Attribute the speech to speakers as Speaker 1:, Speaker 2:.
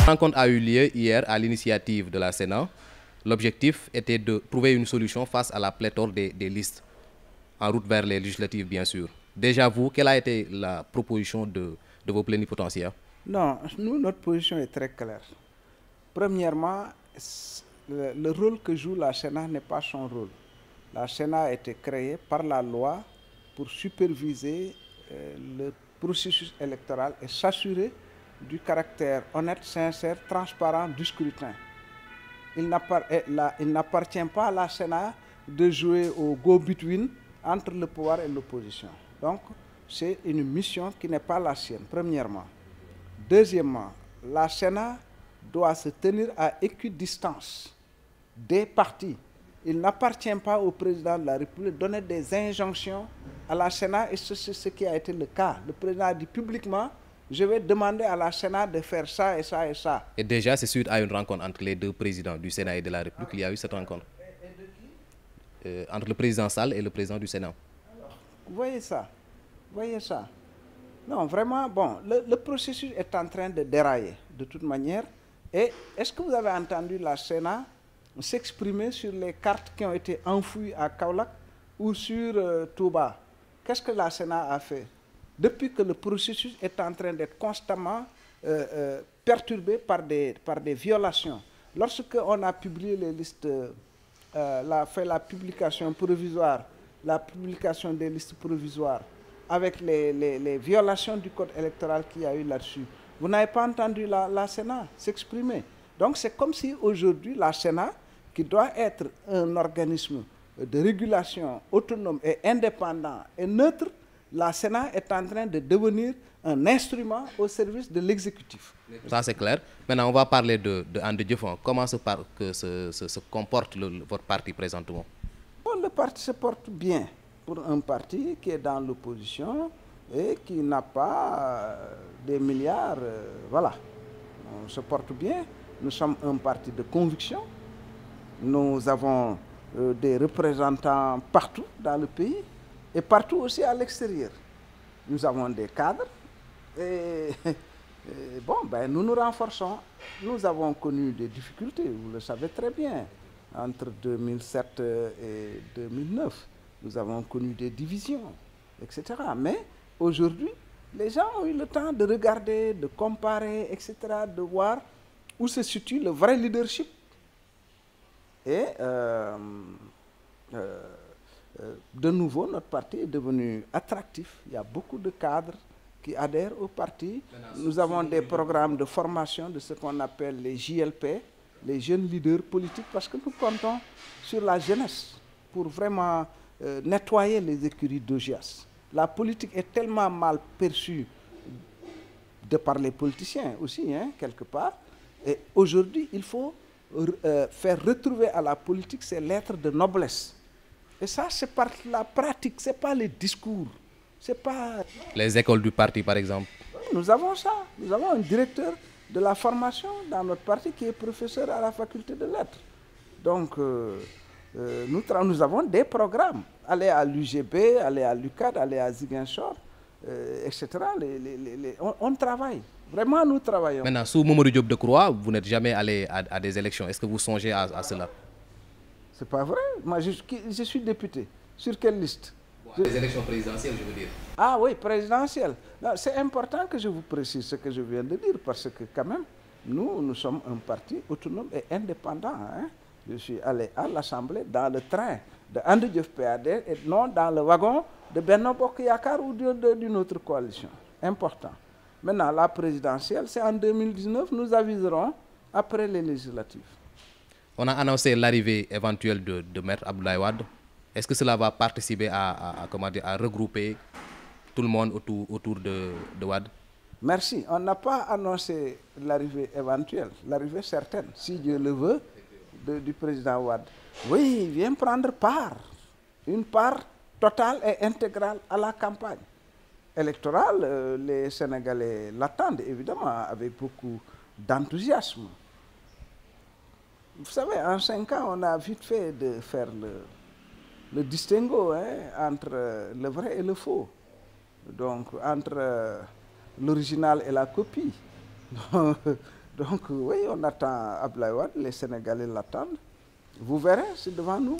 Speaker 1: La rencontre a eu lieu hier à l'initiative de la Sénat. L'objectif était de trouver une solution face à la pléthore des listes en route vers les législatives, bien sûr. Déjà, vous, quelle a été la proposition de vos plénipotentiaires?
Speaker 2: Non, nous, notre position est très claire. Premièrement, le rôle que joue la Sénat n'est pas son rôle. La Sénat a été créée par la loi pour superviser le processus électoral et s'assurer du caractère honnête, sincère, transparent du scrutin. Il n'appartient pas à la Sénat de jouer au go-between entre le pouvoir et l'opposition. Donc, c'est une mission qui n'est pas la sienne, premièrement. Deuxièmement, la Sénat doit se tenir à équidistance des partis. Il n'appartient pas au président de la République de donner des injonctions à la Sénat, et c'est ce qui a été le cas. Le président a dit publiquement: je vais demander à la Sénat de faire ça et ça et ça.
Speaker 1: Et déjà, c'est suite à une rencontre entre les deux présidents du Sénat et de la République qu'il y a eu cette rencontre.
Speaker 2: Et de qui?
Speaker 1: Entre le président Sall et le président du Sénat.
Speaker 2: Alors, voyez ça. Voyez ça. Non, vraiment, bon, le processus est en train de dérailler, de toute manière. Et est-ce que vous avez entendu la Sénat s'exprimer sur les cartes qui ont été enfouies à Kaolack ou sur Touba? Qu'est-ce que la Sénat a fait? Depuis que le processus est en train d'être constamment perturbé par des violations. Lorsqu'on a publié les listes, fait la publication provisoire, la publication des listes provisoires, avec les violations du code électoral qu'il y a eu là-dessus, vous n'avez pas entendu la Sénat s'exprimer. Donc c'est comme si aujourd'hui la Sénat, qui doit être un organisme de régulation autonome et indépendant et neutre, la Sénat est en train de devenir un instrument au service de l'exécutif.
Speaker 1: Ça, c'est clair. Maintenant, on va parler de And Jëf. Comment se comporte votre parti présentement?
Speaker 2: Bon, le parti se porte bien pour un parti qui est dans l'opposition et qui n'a pas des milliards. Voilà. On se porte bien. Nous sommes un parti de conviction. Nous avons des représentants partout dans le pays et partout aussi à l'extérieur. Nous avons des cadres et bon, ben, nous nous renforçons. Nous avons connu des difficultés, vous le savez très bien, entre 2007 et 2009. Nous avons connu des divisions, etc. Mais aujourd'hui, les gens ont eu le temps de regarder, de comparer, etc., de voir où se situe le vrai leadership. Et de nouveau, notre parti est devenu attractif. Il y a beaucoup de cadres qui adhèrent au parti. Nous avons des programmes de formation de ce qu'on appelle les JLP, les jeunes leaders politiques, parce que nous comptons sur la jeunesse pour vraiment nettoyer les écuries d'Augias. La politique est tellement mal perçue de par les politiciens aussi, hein, quelque part. Et aujourd'hui, il faut faire retrouver à la politique ses lettres de noblesse. Et ça, c'est par la pratique, ce n'est pas les discours. C'est pas...
Speaker 1: Les écoles du parti, par exemple.
Speaker 2: Nous avons ça. Nous avons un directeur de la formation dans notre parti qui est professeur à la faculté de lettres. Donc, nous avons des programmes. Aller à l'UGB, aller à l'UCAD, aller à Ziguinchor, etc. On travaille. Vraiment, nous travaillons.
Speaker 1: Maintenant, sous Mamadou Diop Decroix, vous n'êtes jamais allé à des élections. Est-ce que vous songez à cela?
Speaker 2: C'est pas vrai. Moi, je suis député. Sur quelle liste?
Speaker 1: Les élections présidentielles, je veux dire.
Speaker 2: Ah oui, présidentielles. C'est important que je vous précise ce que je viens de dire, parce que quand même, nous sommes un parti autonome et indépendant. Hein? Je suis allé à l'Assemblée dans le train de And Jëf PAD et non dans le wagon de Benno Bokk Yakaar ou d'une autre coalition. Important. Maintenant, la présidentielle, c'est en 2019, nous aviserons après les législatives.
Speaker 1: On a annoncé l'arrivée éventuelle de Maître Abdoulaye Wade. Est-ce que cela va participer à regrouper tout le monde autour de Wade?
Speaker 2: Merci. On n'a pas annoncé l'arrivée éventuelle, l'arrivée certaine, si Dieu le veut, du président Wade. Oui, il vient prendre part, une part totale et intégrale à la campagne électorale. Les Sénégalais l'attendent évidemment avec beaucoup d'enthousiasme. Vous savez, en 5 ans, on a vite fait de faire le distinguo, hein, entre le vrai et le faux. Donc, entre l'original et la copie. Donc oui, on attend Abdoulaye Wade, les Sénégalais l'attendent. Vous verrez, c'est devant nous.